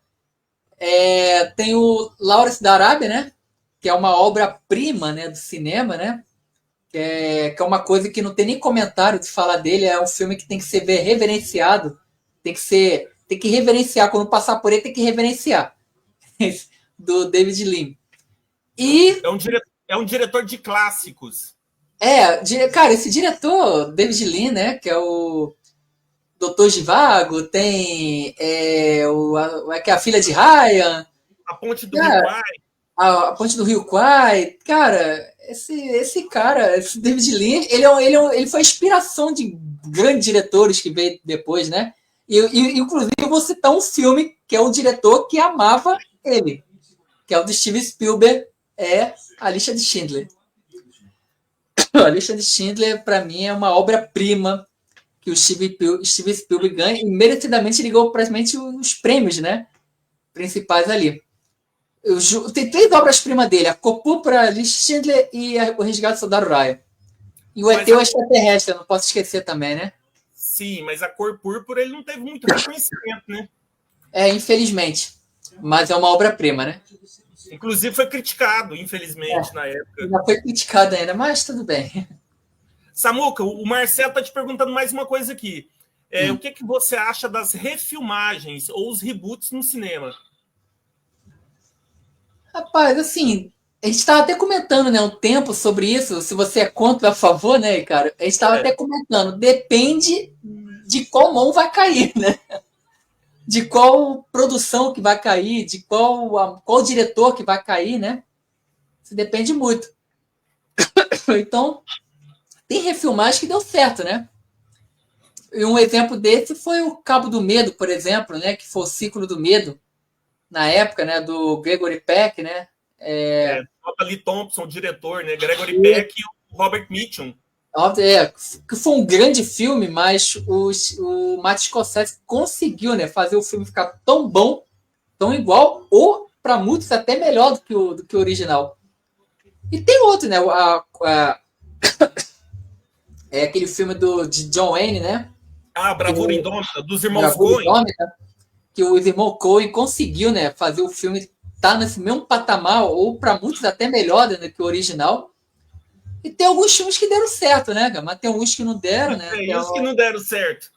Tem o Lawrence da Arábia, né? Que é uma obra-prima, né, do cinema, né? Que é uma coisa que não tem nem comentário de falar dele. É um filme que tem que ser reverenciado. Tem que reverenciar. Quando passar por ele, tem que reverenciar. Do David Lean. E é um diretor de clássicos. Cara, esse diretor, David Lean, né? Que é o Doutor Zhivago, tem a Filha de Ryan. A Ponte do Uruguai. A Ponte do Rio Kwai, cara, esse cara, esse David Lynch, ele foi a inspiração de grandes diretores que veio depois, né? Inclusive, eu vou citar um filme que é um diretor que amava ele, que é o de Steven Spielberg, A Lista de Schindler. A Lista de Schindler, para mim, é uma obra-prima que o Steven Spielberg ganha e merecidamente ligou praticamente os prêmios, né? Principais ali. Tem 3 obras-primas dele: a Copúpora, a Lista de Schindler e o Resgate do Soldado Ryan. E o ET, o Extraterrestre, eu não posso esquecer também, né? Sim, mas a Cor Púrpura ele não teve muito reconhecimento, né? Infelizmente. Mas é uma obra-prima, né? Inclusive foi criticado, infelizmente, na época. Já foi criticado ainda, mas tudo bem. Samuca, o Marcelo está te perguntando mais uma coisa aqui. O que você acha das refilmagens ou os reboots no cinema? Rapaz, assim, a gente estava até comentando, né, um tempo sobre isso, se você é contra ou a favor, né, cara? A gente estava até comentando, depende de qual mão vai cair, né? De qual produção que vai cair, de qual diretor que vai cair, né? Isso depende muito. Então, tem refilmagem que deu certo, né? E um exemplo desse foi o Cabo do Medo, por exemplo, né? Que foi o Ciclo do Medo, na época, né? Do Gregory Peck, né? Lee Thompson, o diretor, né? Gregory Peck e o Robert Mitchum. Que foi um grande filme, mas o Martin Scorsese conseguiu, né, fazer o filme ficar tão bom, tão igual, ou para muitos até melhor do que o original. E tem outro, né? Aquele filme de John Wayne, né? Bravura Indômita, dos irmãos Coen. Que os irmãos Coen conseguiu, né, fazer o filme estar nesse mesmo patamar, ou para muitos até melhor, né, que o original. E tem alguns filmes que deram certo, né, cara? Mas tem alguns que não deram, né? Tem uns que não deram certo.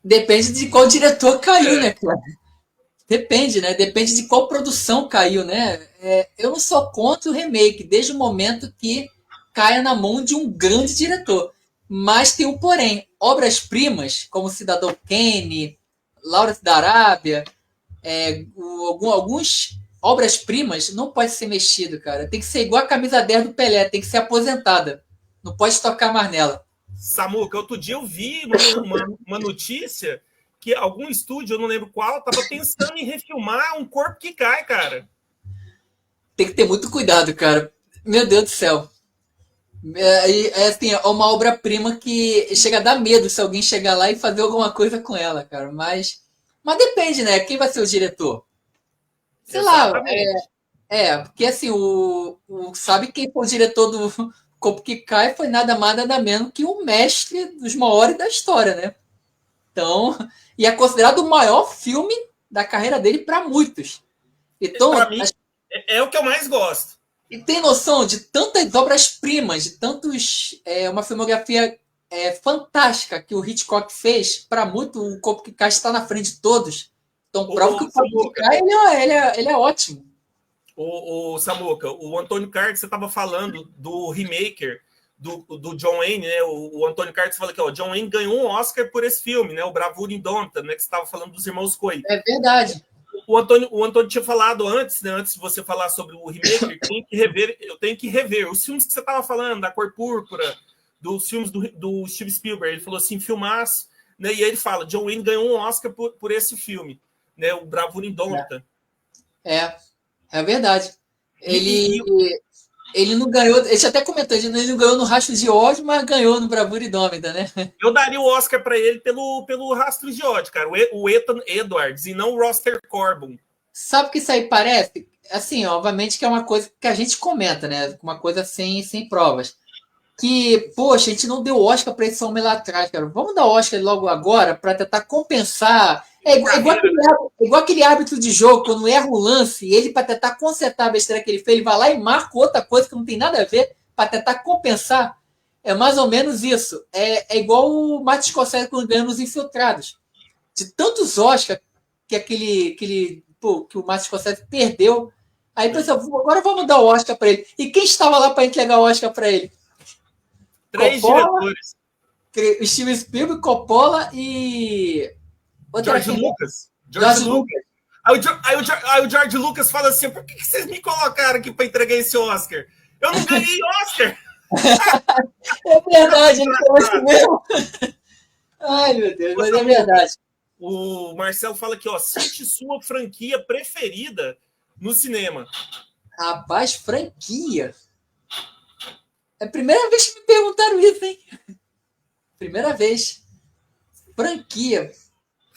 Depende de qual diretor caiu, né, cara? Depende, né? Depende de qual produção caiu, né? Eu não sou contra o remake, desde o momento que caia na mão de um grande diretor. Mas tem um porém. Obras-primas, como Cidadão Kane, Lawrence da Arábia, alguns obras-primas não pode ser mexido, cara. Tem que ser igual a camisa 10 do Pelé, tem que ser aposentada. Não pode tocar mais nela. Samuca, outro dia eu vi uma notícia que algum estúdio, eu não lembro qual, estava pensando em refilmar Um Corpo que Cai, cara. Tem que ter muito cuidado, cara. Meu Deus do céu. Assim, é uma obra-prima que chega a dar medo se alguém chegar lá e fazer alguma coisa com ela, cara. Mas depende, né? Quem vai ser o diretor? Sei Exatamente. lá. Porque assim, sabe quem foi o diretor do Corpo que Cai foi nada mais, nada menos que o mestre dos maiores da história, né? Então, e é considerado o maior filme da carreira dele para muitos. Então, para mim, é o que eu mais gosto. E tem noção de tantas obras-primas, de tantos. Uma filmografia fantástica que o Hitchcock fez, para muito, o Corpo que Cai está na frente de todos. Então, prova que o Corpo que Cai ele é ótimo. O Samuca, o Antônio Carlos, você estava falando do remaker do John Wayne, né? O Antônio Carlos falou que o John Wayne ganhou um Oscar por esse filme, né? O Bravura Indômita, né? Que você estava falando dos irmãos Coen. É verdade. O Antônio tinha falado antes, né? Antes de você falar sobre o remake, eu tenho que rever os filmes que você estava falando, da Cor Púrpura, dos filmes do Steve Spielberg. Ele falou assim, filmaço, né? E aí ele fala, John Wayne ganhou um Oscar por esse filme, né? O Bravura Indômita. É verdade. Ele não ganhou, ele até comentou, ele não ganhou no Rastro de Ódio, mas ganhou no Bravura Indômita, né? Eu daria o Oscar para ele pelo Rastro de Ódio, cara. O Ethan Edwards e não o Roster Corbin. Sabe o que isso aí parece? Assim, obviamente que é uma coisa que a gente comenta, né? Uma coisa sem provas. Que, poxa, a gente não deu Oscar para esse homem lá atrás, cara. Vamos dar Oscar logo agora para tentar compensar. Igual aquele árbitro de jogo, quando erra um lance, ele, para tentar consertar a besteira que ele fez, ele vai lá e marca outra coisa que não tem nada a ver, para tentar compensar. É mais ou menos isso. É igual o Martin Scorsese quando ganhou nos Infiltrados. De tantos Oscars que o Martin Scorsese perdeu. Aí pensou, agora vamos dar o Oscar para ele. E quem estava lá para entregar o Oscar para ele? 3 Coppola, diretores. Steven Spielberg, Coppola e... George Lucas. George Lucas. Aí o George Lucas fala assim: por que vocês me colocaram aqui para entregar esse Oscar? Eu não ganhei Oscar! É verdade, ele falou isso mesmo. Ai, meu Deus, mas é verdade. O Marcelo fala aqui, ó, cite sua franquia preferida no cinema. Rapaz, franquia. É a primeira vez que me perguntaram isso, hein? Primeira vez. Franquia.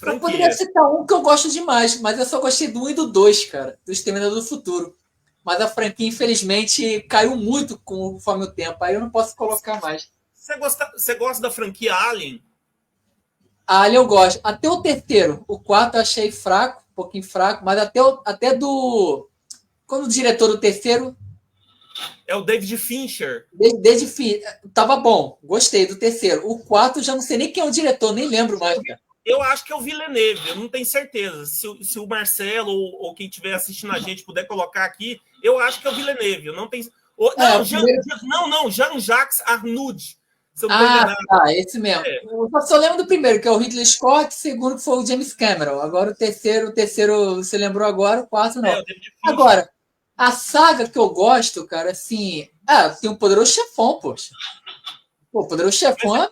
Eu poderia citar um que eu gosto demais, mas eu só gostei do 1 e do 2, cara, do Exterminador do Futuro. Mas a franquia, infelizmente, caiu muito conforme o tempo. Aí eu não posso colocar mais. Você gosta da franquia Alien? Alien eu gosto. Até o terceiro. O quarto eu achei fraco, um pouquinho fraco, mas até do... Quando o diretor do terceiro... É o David Fincher. Desde tava bom. Gostei do terceiro. O quarto já não sei nem quem é o diretor, nem lembro mais, cara. Eu acho que é o Villeneuve, eu não tenho certeza. Se o Marcelo ou quem estiver assistindo a gente puder colocar aqui, eu acho que é o Villeneuve. Eu não tenho. Jean-Jacques Arnaud. Se eu não estou enganado. Tá, esse mesmo. Eu só lembro do primeiro, que é o Ridley Scott, o segundo que foi o James Cameron. Agora o terceiro você lembrou agora, o quarto não. Agora, a saga que eu gosto, cara, assim. Tem o Poderoso Chefão, poxa. Pô, Poderoso Chefão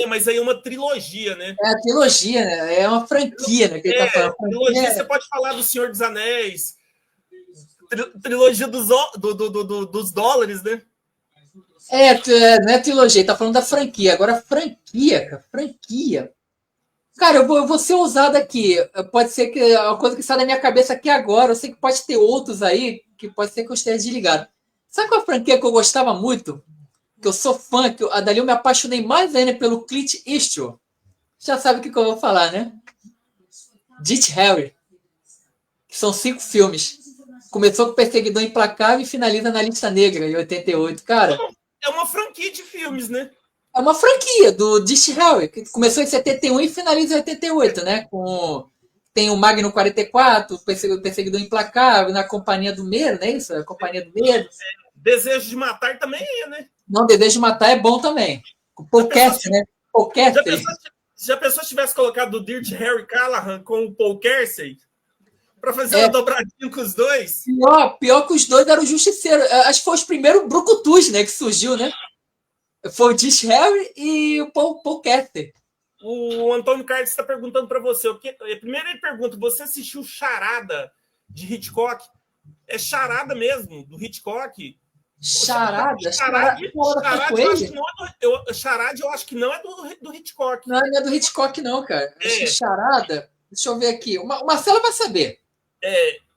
mas aí é uma trilogia, né? É a trilogia, né? É uma franquia, né? Que ele tá falando. Trilogia, você pode falar do Senhor dos Anéis, trilogia dos dólares, né? Não é trilogia, ele tá falando da franquia. Agora, franquia, cara, franquia. Cara, eu vou ser ousado aqui. Pode ser que a coisa que sai da minha cabeça aqui agora, eu sei que pode ter outros aí, que pode ser que eu esteja desligado. Sabe qual a franquia que eu gostava muito? Que eu sou fã, dali eu me apaixonei mais ainda pelo Clint Eastwood. Já sabe o que eu vou falar, né? Dirty Harry. Que são 5 filmes. Começou com Perseguidor Implacável e finaliza na Lista Negra, em 88. Cara, é uma franquia de filmes, né? É uma franquia do Dirty Harry, que começou em 71 e finaliza em 88, né? Tem o Magno 44, o Perseguidor Implacável, na Companhia do Medo, não é isso? A Companhia do Medo. Desejo de Matar também é, né? Não, Desejo de Matar é bom também. O Paul Kersey, né? Paul Kersey. Já pensou se tivesse colocado o Dirty Harry Callahan com o Paul Kersey? Pra fazer uma dobradinha com os dois? Pior que os dois eram o Justiceiro. Acho que foi os primeiros brucutus, né? Que surgiu, né? Foi o Dirty Harry e o Paul Kersey. O Antônio Carlos está perguntando para você. Primeiro ele pergunta, você assistiu Charada de Hitchcock? É Charada mesmo, do Hitchcock? Charada? Charada eu acho que não é do Hitchcock. Não é do Hitchcock, não, cara. Acho que Charada... Deixa eu ver aqui. O Marcelo vai saber.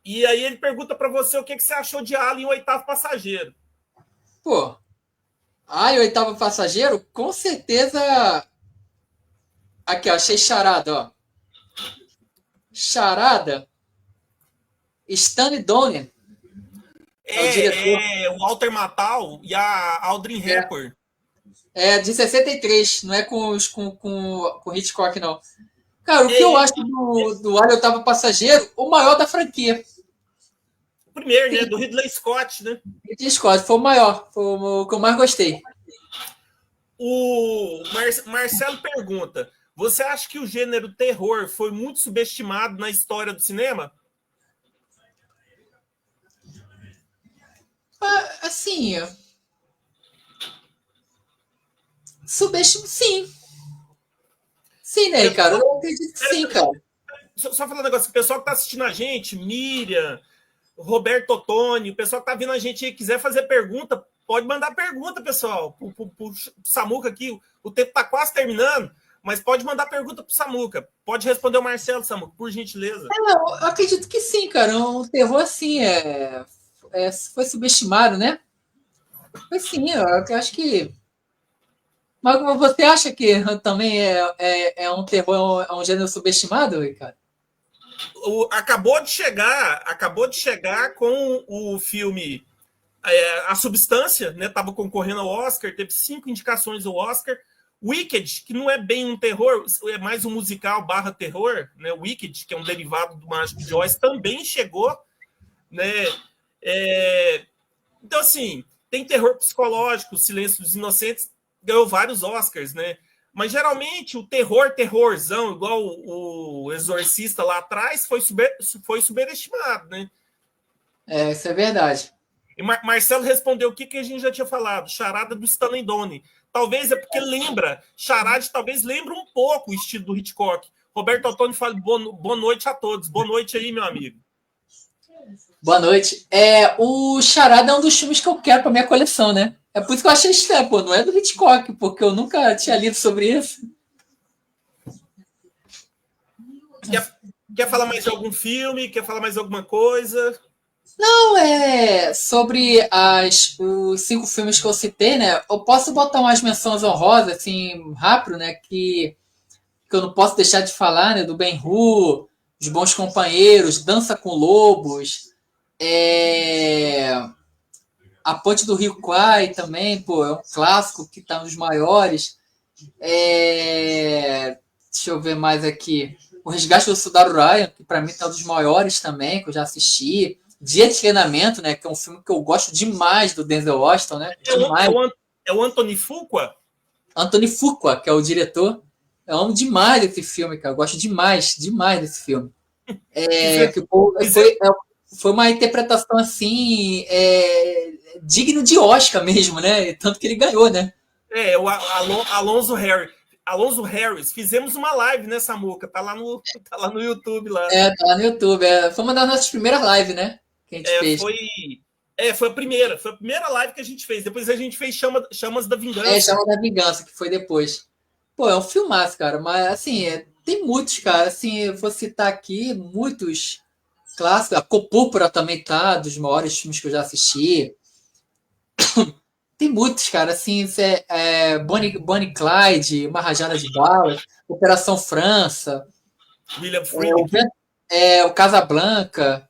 E aí ele pergunta para você o que você achou de Alien, o Oitavo Passageiro. Pô, Alien, o Oitavo Passageiro, com certeza... Aqui, ó, achei Charada, ó. Charada. Stanley Donen. O Walter Matthau e a Audrey Hepburn. De 63, não é com Hitchcock, não. Cara, o que eu acho do Alien, Oitavo Passageiro, o maior da franquia. O primeiro, né? Do Ridley Scott, né? Ridley Scott, foi o maior. Foi o que eu mais gostei. O Marcelo pergunta, você acha que o gênero terror foi muito subestimado na história do cinema? Assim... Subestimado, sim. Sim, né, cara? Eu acredito que sim, cara. Só falar um negócio, o pessoal que tá assistindo a gente, Miriam, Roberto Ottoni, o pessoal que tá vendo a gente e quiser fazer pergunta, pode mandar pergunta, pessoal, pro Samuca aqui. O tempo tá quase terminando, mas pode mandar pergunta pro Samuca. Pode responder o Marcelo, Samuca, por gentileza. Eu acredito que sim, cara. Um terror, assim, foi subestimado, né? Foi sim, eu acho que... Mas você acha que também é um terror, é um gênero subestimado, Ricardo? Acabou de chegar com o filme A Substância, né? Tava concorrendo ao Oscar, teve 5 indicações ao Oscar. Wicked, que não é bem um terror, é mais um musical barra terror, né? Wicked, que é um derivado do Mágico de Oz, também chegou, né? Então, assim, tem terror psicológico, Silêncio dos Inocentes, ganhou vários Oscars, né? Mas geralmente o terrorzão, igual o Exorcista lá atrás, foi superestimado, né? Isso é verdade. E Marcelo respondeu o que a gente já tinha falado, Charada do Stanley Donen. Talvez é porque lembra, Charade talvez lembra um pouco o estilo do Hitchcock. Roberto Ottoni fala boa noite a todos. Boa noite aí, meu amigo. Boa noite. O Charada é um dos filmes que eu quero para minha coleção, né? É por isso que eu achei estranho, pô, não é do Hitchcock, porque eu nunca tinha lido sobre isso. Quer falar mais de algum filme? Quer falar mais alguma coisa? Não, sobre os 5 filmes que eu citei, né? Eu posso botar umas menções honrosas, assim, rápido, né? Que eu não posso deixar de falar, né? Do Ben-Hur, Os Bons Companheiros, Dança com Lobos, A Ponte do Rio Kwai também, pô, é um clássico que tá nos maiores. Deixa eu ver mais aqui. O Resgate do Soldado Ryan, que para mim tá um dos maiores também, que eu já assisti. Dia de Treinamento, né? Que é um filme que eu gosto demais do Denzel Washington, né? Demais. É o Anthony Fuqua? Anthony Fuqua, que é o diretor. Eu amo demais esse filme, cara. Eu gosto demais desse filme. Foi uma interpretação assim, digno de Oscar mesmo, né? Tanto que ele ganhou, né? O Alonso Harris. Fizemos uma live, né, Samuca? Tá lá no YouTube lá. Tá lá no YouTube. Foi uma das nossas primeiras lives, né? Que a gente fez. Foi a primeira live que a gente fez. Depois a gente fez Chamas da Vingança. Chamas da Vingança, que foi depois. Pô, é um filmaço, cara. Mas, assim, tem muitos, cara. Assim, eu vou citar aqui muitos clássicos. A Copúrpura também tá, dos maiores filmes que eu já assisti. Tem muitos, cara. Assim, Bonnie Clyde, Uma Rajada de Balas, Operação França. William Friedkin. O Casablanca.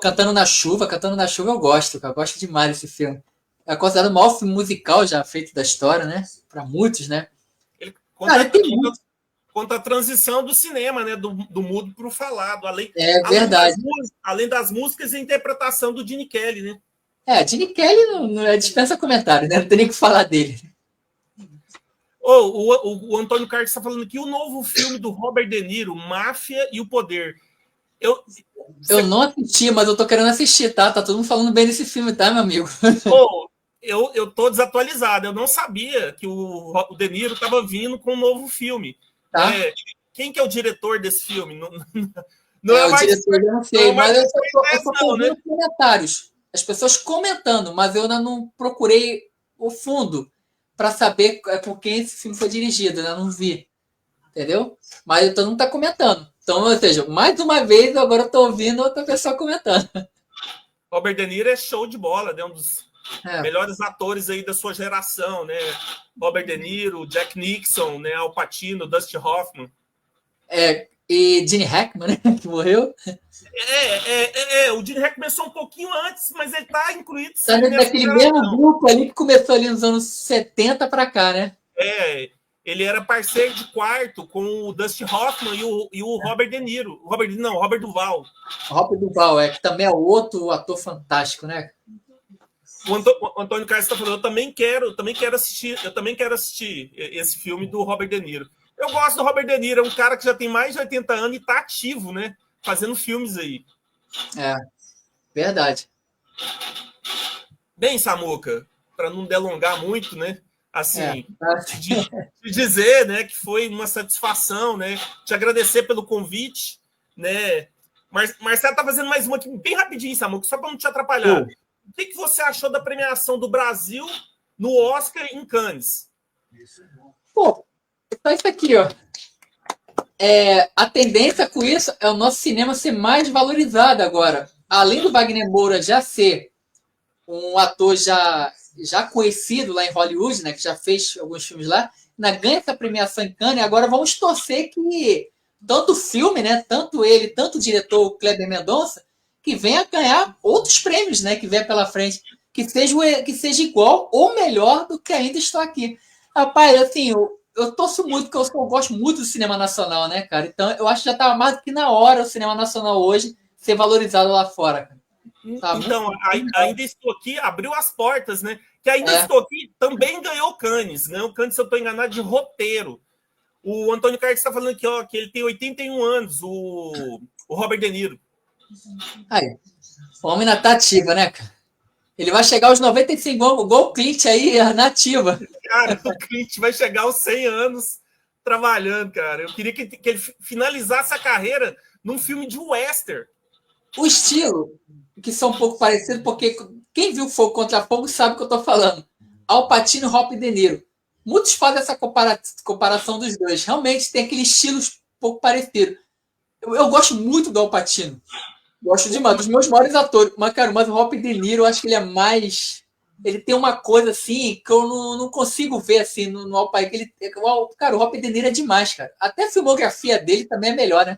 Cantando na Chuva eu gosto, cara. Eu gosto demais desse filme. É considerado o maior filme musical já feito da história, né? Para muitos, né? Ele conta a transição do cinema, né? Do mudo para o falado. Verdade. Além das músicas e a interpretação do Gene Kelly, né? Gene Kelly não dispensa comentário, né? Não tem nem o que falar dele. O Antônio Carlos está falando aqui o novo filme do Robert De Niro, Máfia e o Poder. Eu não assisti, mas eu tô querendo assistir, tá? Tá todo mundo falando bem desse filme, tá, meu amigo? Eu tô desatualizado. Eu não sabia que o De Niro estava vindo com um novo filme. Tá. Quem que é o diretor desse filme? Não é o diretor, eu não sei, mas eu só vi os comentários. As pessoas comentando, mas eu ainda não procurei o fundo para saber por quem esse filme foi dirigido, eu não vi. Entendeu? Mas todo mundo tá comentando. Então, ou seja, mais uma vez, agora eu tô ouvindo outra pessoa comentando. Robert De Niro é show de bola, né? Um dos melhores atores aí da sua geração, né? Robert De Niro, Jack Nixon, né? Al Pacino, Dustin Hoffman. E Gene Hackman, né? Que morreu. O Gene Hackman começou um pouquinho antes, mas ele tá incluído. Tá dentro daquele mesmo grupo ali que começou ali nos anos 70 para cá, né? Ele era parceiro de quarto com o Dustin Hoffman e o Robert De Niro. Robert Duvall. Robert Duvall, que também é outro ator fantástico, né? O Antônio Carlos está falando, eu também quero assistir esse filme do Robert De Niro. Eu gosto do Robert De Niro, é um cara que já tem mais de 80 anos e está ativo, né? Fazendo filmes aí. Verdade. Bem, Samuca, para não delongar muito, né? Assim, te dizer, né, que foi uma satisfação, né? Te agradecer pelo convite, né? Marcelo tá fazendo mais uma aqui bem rapidinho, Samuca, só para não te atrapalhar. O que você achou da premiação do Brasil no Oscar em Cannes? Pô, tá isso aqui, ó. A tendência com isso é o nosso cinema ser mais valorizado agora. Além do Wagner Moura já ser um ator já conhecido lá em Hollywood, né, que já fez alguns filmes lá, ganha essa premiação em Cannes, agora vamos torcer que tanto o filme, né, tanto ele, tanto o diretor Kleber Mendonça, que venha ganhar outros prêmios, né, que venha pela frente, que seja igual ou melhor do que Ainda Estou Aqui. Rapaz, assim, eu torço muito, porque eu gosto muito do cinema nacional, né, cara? Então, eu acho que já estava mais do que na hora o cinema nacional hoje ser valorizado lá fora, cara. Então, Ainda Estou Aqui abriu as portas, né? que ainda estou aqui, também ganhou Cannes, se eu estou enganado, de roteiro. O Antônio Carlos está falando aqui, ó, que ele tem 81 anos, o Robert De Niro. Aí, o homem na ativa, né, cara? Ele vai chegar aos 95, igual o Clint aí, na ativa. Cara, o Clint vai chegar aos 100 anos trabalhando, cara. Eu queria que ele finalizasse a carreira num filme de western. O estilo, que são um pouco parecidos, porque quem viu Fogo Contra Fogo sabe o que eu tô falando. Al Pacino e Robert De Niro. Muitos fazem essa comparação dos dois. Realmente tem aquele estilo um pouco parecido. Eu gosto muito do Al Pacino. Gosto demais, dos meus maiores atores. Mas, cara, o Robert De Niro, eu acho que ele é mais... Ele tem uma coisa, assim, que eu não consigo ver, assim, no Al Pacino. Cara, o Robert De Niro é demais, cara. Até a filmografia dele também é melhor, né?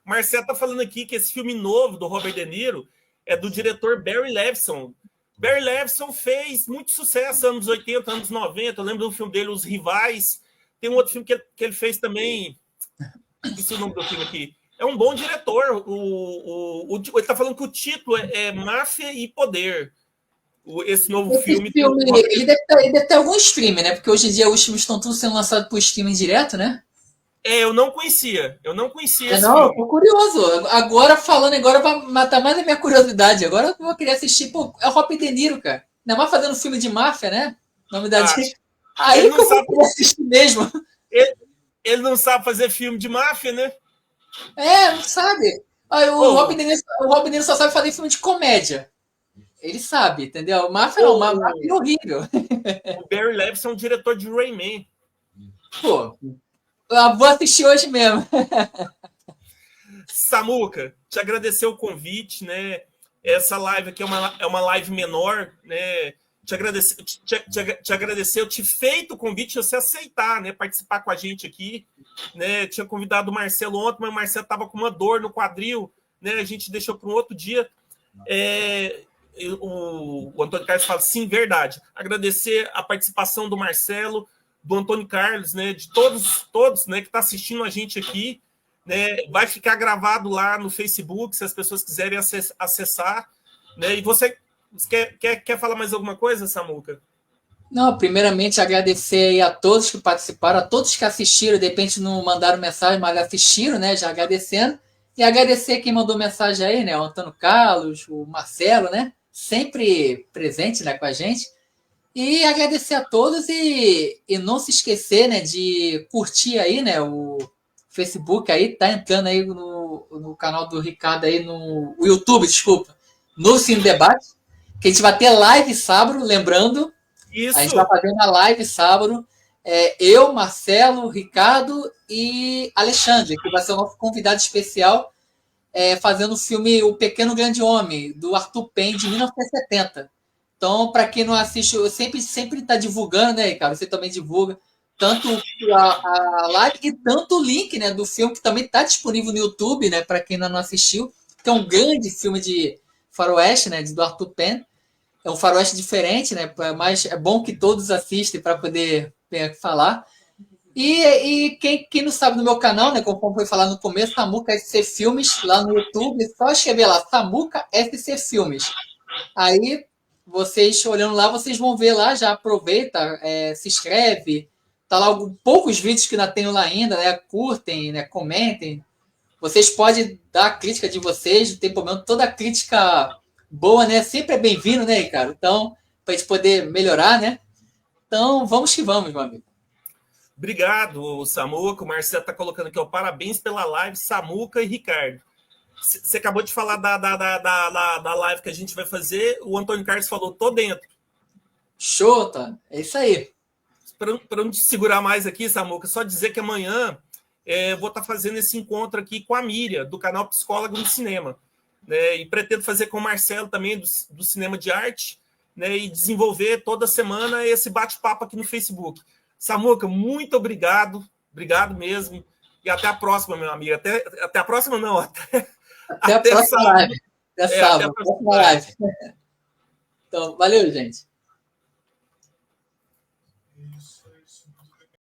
Marcelo tá falando aqui que esse filme novo do Robert De Niro é do diretor Barry Levinson. Barry Levinson fez muito sucesso nos anos 80, anos 90. Eu lembro do filme dele, Os Rivais. Tem um outro filme que ele fez também. Esqueci o nome do filme aqui. É um bom diretor. Ele tá falando que o título é Máfia e Poder. Esse novo filme. Ele deve ter algum streaming, né? Porque hoje em dia os filmes estão todos sendo lançados por streaming direto, né? Eu não conhecia. esse não, filme. Eu tô curioso. Agora, vai matar mais a minha curiosidade. Agora eu vou querer assistir. Pô, é o Robert De Niro, cara. Ainda mais fazendo filme de máfia, né? Nome da dica. Aí que eu vou querer assistir mesmo. Ele não sabe fazer filme de máfia, né? Não sabe. O Robert De Niro só sabe fazer filme de comédia. Ele sabe, entendeu? Máfia não, máfia é horrível. O Barry Levinson é um diretor de Rayman. Pô, eu vou assistir hoje mesmo. Samuca, te agradecer o convite, né? Essa live aqui é uma live menor, né? Te agradecer, eu te feito o convite, você aceitar, né? Participar com a gente aqui, né? Tinha convidado o Marcelo ontem, mas o Marcelo estava com uma dor no quadril, né? A gente deixou para um outro dia. O Antônio Carlos fala, sim, verdade. Agradecer a participação do Marcelo, do Antônio Carlos, né? De todos, né? Que está assistindo a gente aqui. Né, vai ficar gravado lá no Facebook, se as pessoas quiserem acessar. Né, e você quer falar mais alguma coisa, Samuca? Não, primeiramente agradecer a todos que participaram, a todos que assistiram, de repente não mandaram mensagem, mas assistiram, né, já agradecendo. E agradecer quem mandou mensagem aí, né, o Antônio Carlos, o Marcelo, né, sempre presente, né, com a gente. E agradecer a todos e não se esquecer, né, de curtir aí, né, o Facebook aí, tá entrando aí no canal do Ricardo aí, no YouTube, desculpa, no Cine Debate, que a gente vai ter live sábado, lembrando. Isso. A gente vai fazer uma live sábado, eu, Marcelo, Ricardo e Alexandre, que vai ser o nosso convidado especial, fazendo o filme O Pequeno Grande Homem, do Arthur Penn, de 1970. Então, para quem não assiste, eu sempre tá divulgando, né, Ricardo? Você também divulga tanto a live e tanto o link, né, do filme, que também está disponível no YouTube, né, para quem ainda não assistiu, que é um grande filme de faroeste, né, do Arthur Penn. É um faroeste diferente, né, mas é bom que todos assistem para poder falar. E quem não sabe no meu canal, né, como foi falar no começo, Samuca SC Filmes, lá no YouTube, só escrever lá, Samuca SC Filmes. Aí, vocês olhando lá, vocês vão ver lá, já aproveita, se inscreve. Tá lá poucos vídeos que ainda tenho lá ainda, né? Curtem, né? Comentem. Vocês podem dar a crítica de vocês, não tem problema. Toda crítica boa, né? Sempre é bem-vindo, né, Ricardo? Então, para a gente poder melhorar, né? Então, vamos que vamos, meu amigo. Obrigado, Samuca. O Marcelo está colocando aqui, ó, parabéns pela live, Samuca e Ricardo. Você acabou de falar da live que a gente vai fazer. O Antônio Carlos falou, tô dentro. Show, tá? É isso aí. Para não te segurar mais aqui, Samuca, só dizer que amanhã eu vou estar fazendo esse encontro aqui com a Miriam, do canal Psicólogo no Cinema. Né, e pretendo fazer com o Marcelo também, do Cinema de Arte, né, e desenvolver toda semana esse bate-papo aqui no Facebook. Samuca, muito obrigado. Obrigado mesmo. E até a próxima, meu amigo. Até a próxima, não. Até a próxima live. Até sábado. Próxima live. Então, valeu, gente.